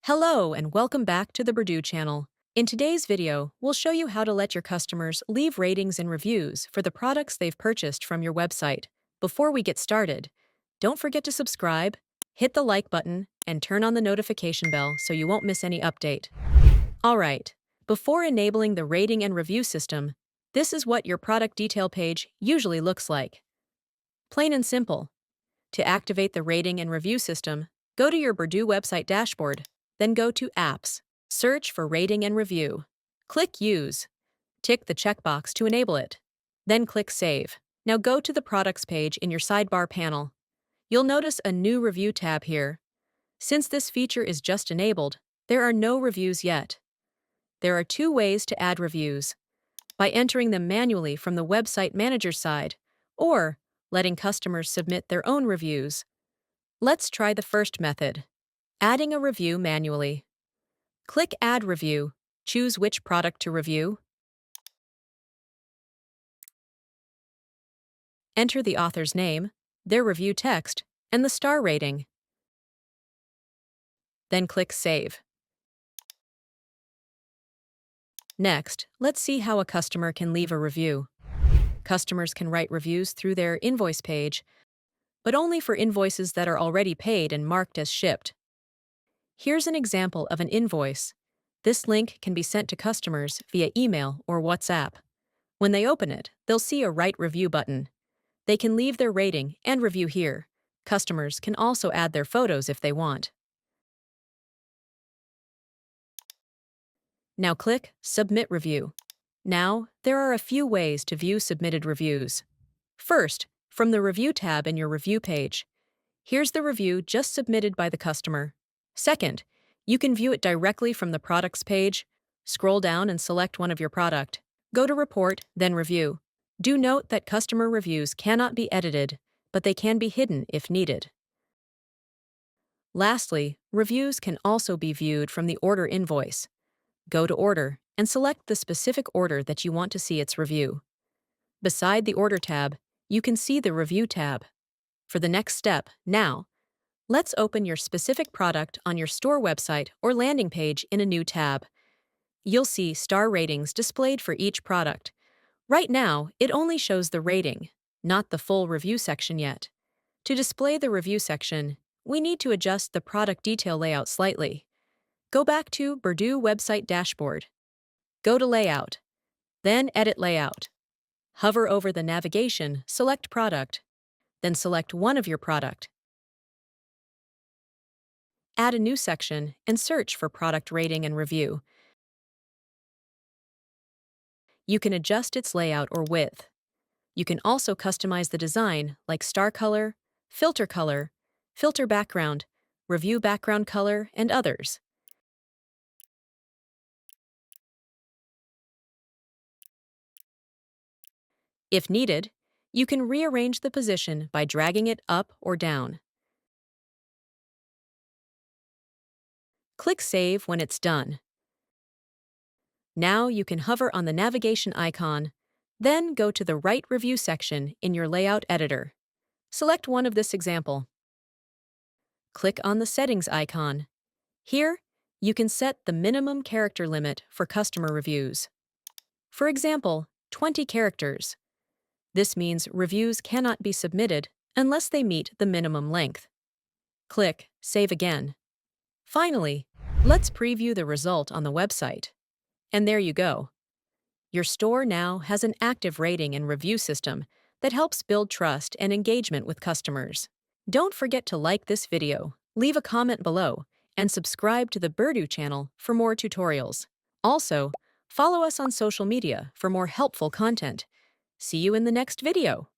Hello and welcome back to the Purdue channel. In today's video, we'll show you how to let your customers leave ratings and reviews for the products they've purchased from your website. Before we get started, don't forget to subscribe, hit the like button, and turn on the notification bell so you won't miss any update. Alright, before enabling the rating and review system, this is what your product detail page usually looks like. Plain and simple. To activate the rating and review system, go to your Purdue website dashboard. Then go to Apps, search for Rating and Review. Click Use. Tick the checkbox to enable it. Then click Save. Now go to the Products page in your sidebar panel. You'll notice a new Review tab here. Since this feature is just enabled, there are no reviews yet. There are two ways to add reviews: by entering them manually from the Website Manager side, or letting customers submit their own reviews. Let's try the first method. Adding a review manually. Click Add Review. Choose which product to review. Enter the author's name, their review text, and the star rating. Then click Save. Next, let's see how a customer can leave a review. Customers can write reviews through their invoice page, but only for invoices that are already paid and marked as shipped. Here's an example of an invoice. This link can be sent to customers via email or WhatsApp. When they open it, they'll see a Write Review button. They can leave their rating and review here. Customers can also add their photos if they want. Now click Submit Review. Now, there are a few ways to view submitted reviews. First, from the Review tab in your review page. Here's the review just submitted by the customer. Second, you can view it directly from the Products page. Scroll down and select one of your product. Go to Report, then Review. Do note that customer reviews cannot be edited, but they can be hidden if needed. Lastly, reviews can also be viewed from the Order invoice. Go to Order and select the specific order that you want to see its review. Beside the Order tab, you can see the Review tab. For the next step, now, let's open your specific product on your store website or landing page in a new tab. You'll see star ratings displayed for each product. Right now, it only shows the rating, not the full review section yet. To display the review section, we need to adjust the product detail layout slightly. Go back to Purdue website dashboard. Go to Layout, then Edit Layout. Hover over the navigation, select Product, then select one of your product. Add a new section and search for Product Rating and Review. You can adjust its layout or width. You can also customize the design like star color, filter background, review background color, and others. If needed, you can rearrange the position by dragging it up or down. Click Save when it's done. Now you can hover on the navigation icon, then go to the Write Review section in your layout editor. Select one of this example. Click on the Settings icon. Here, you can set the minimum character limit for customer reviews. For example, 20 characters. This means reviews cannot be submitted unless they meet the minimum length. Click Save again. Finally, let's preview the result on the website. And there you go. Your store now has an active rating and review system that helps build trust and engagement with customers. Don't forget to like this video, leave a comment below, and subscribe to the Purdue channel for more tutorials. Also, follow us on social media for more helpful content. See you in the next video.